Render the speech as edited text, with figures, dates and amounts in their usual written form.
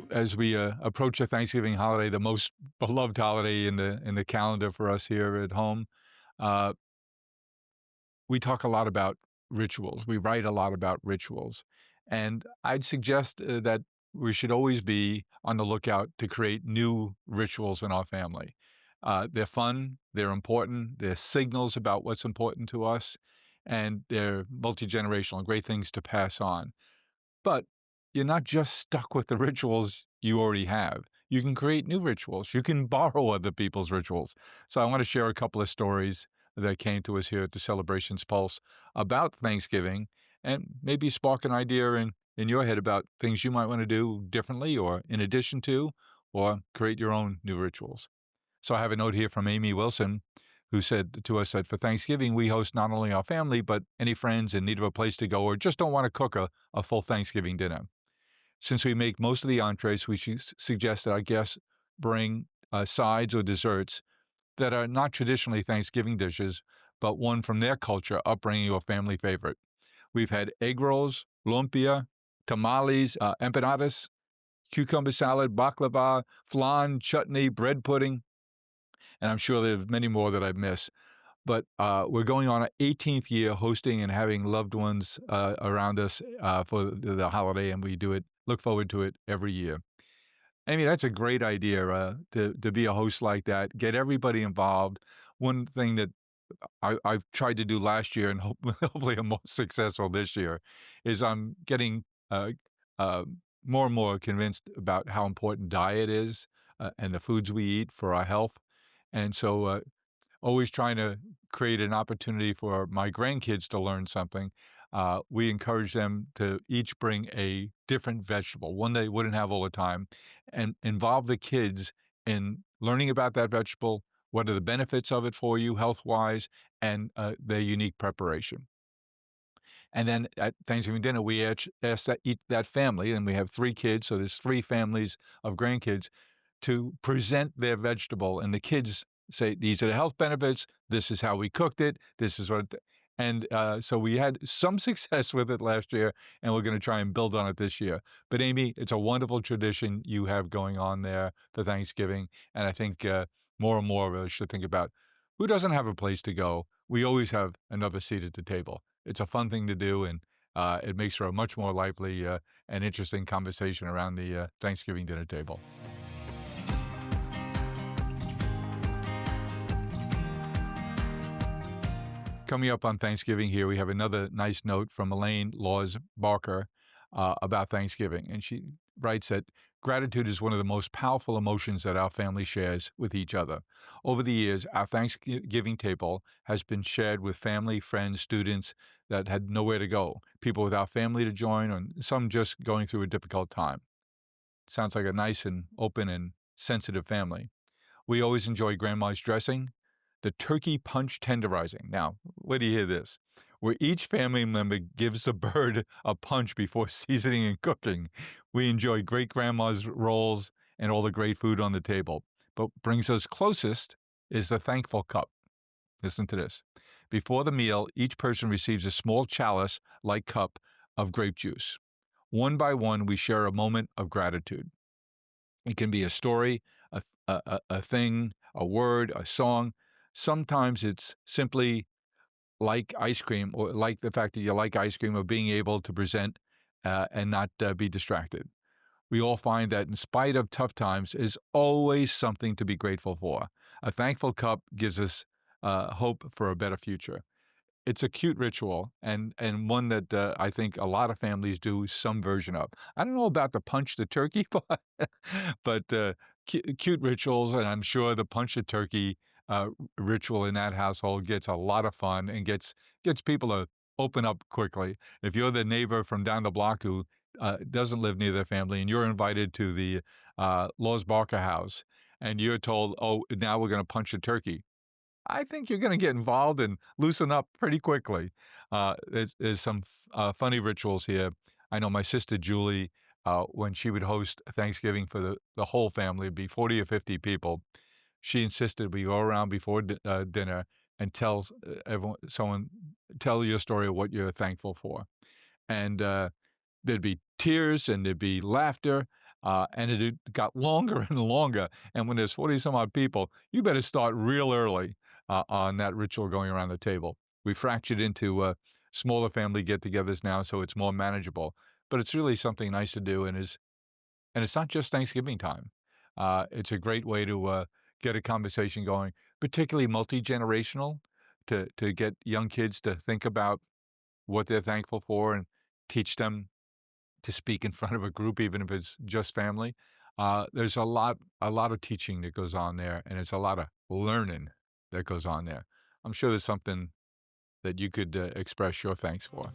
As we approach the Thanksgiving holiday, the most beloved holiday in the calendar for us here at home, uh, we talk a lot about rituals. We write a lot about rituals, and I'd suggest that we should always be on the lookout to create new rituals in our family. They're fun, they're important, they're signals about what's important to us, and they're multi generational, great things to pass on. But you're not just stuck with the rituals you already have. You can create new rituals. You can borrow other people's rituals. So I want to share a couple of stories that came to us here at the Celebrations Pulse about Thanksgiving and maybe spark an idea in your head about things you might want to do differently or in addition to, or create your own new rituals. So I have a note here from Amy Wilson, who said to us that for Thanksgiving, we host not only our family, but any friends in need of a place to go or just don't want to cook a full Thanksgiving dinner. Since we make most of the entrees, we should suggest that our guests bring sides or desserts that are not traditionally Thanksgiving dishes, but one from their culture, upbringing, or family favorite. We've had egg rolls, lumpia, tamales, empanadas, cucumber salad, baklava, flan, chutney, bread pudding, and I'm sure there's many more that I've missed. But we're going on our 18th year hosting and having loved ones around us for the holiday, and we do it. Look forward to it every year. I mean, that's a great idea to be a host like that. Get everybody involved. One thing that I've tried to do last year, and hopefully I'm more successful this year, is I'm getting uh, uh, more and more convinced about how important diet is and the foods we eat for our health. And so always trying to create an opportunity for my grandkids to learn something. We encourage them to each bring a different vegetable, one they wouldn't have all the time, and involve the kids in learning about that vegetable. What are the benefits of it for you health wise, and their unique preparation. And then at Thanksgiving dinner, we ask that family, and we have three kids, so there's three families of grandkids to present their vegetable, and the kids say, "These are the health benefits. This is how we cooked it. This is what." And so we had some success with it last year, and we're going to try and build on it this year. But Amy, it's a wonderful tradition you have going on there for Thanksgiving, and I think more and more of us should think about who doesn't have a place to go. We always have another seat at the table. It's a fun thing to do, and it makes for a much more lively and interesting conversation around the Thanksgiving dinner table. Coming up on Thanksgiving here, we have another nice note from Elaine Laws Barker about Thanksgiving. And she writes that gratitude is one of the most powerful emotions that our family shares with each other. Over the years, our Thanksgiving table has been shared with family, friends, students that had nowhere to go, people without family to join, and some just going through a difficult time. Sounds like a nice and open and sensitive family. We always enjoy grandma's dressing, the turkey punch tenderizing. Now, where do you hear this? Where each family member gives the bird a punch before seasoning and cooking. We enjoy great grandma's rolls and all the great food on the table. But brings us closest is the thankful cup. Listen to this. Before the meal, each person receives a small chalice like cup of grape juice. One by one, we share a moment of gratitude. It can be a story, a thing, a word, a song. Sometimes it's simply like ice cream or like the fact that you like ice cream or being able to present and not be distracted. We all find that in spite of tough times, is always something to be grateful for. A thankful cup gives us hope for a better future. It's a cute ritual and one that, I think a lot of families do some version of. I don't know about the punch the turkey part, but, cute rituals, and I'm sure the punch the turkey, ritual in that household gets a lot of fun and gets people to open up quickly. If you're the neighbor from down the block who, doesn't live near their family and you're invited to the, Lowe's Barker house, and you're told, "Oh, now we're gonna punch a turkey." I think you're gonna get involved and loosen up pretty quickly. There's some funny rituals here. I know my sister Julie, when she would host Thanksgiving for the whole family, it'd be 40 or 50 people, she insisted we go around before dinner and tells someone, tell your story of what you're thankful for. And there'd be tears and there'd be laughter. And it got longer and longer. And when there's 40 some odd people, you better start real early on that ritual going around the table. We fractured into smaller family get-togethers now, so it's more manageable. But it's really something nice to do, and it's not just Thanksgiving time. It's a great way to get a conversation going, particularly multi-generational, to get young kids to think about what they're thankful for and teach them to speak in front of a group, even if it's just family. There's a lot of teaching that goes on there, and it's a lot of learning that goes on there. I'm sure there's something that you could express your thanks for.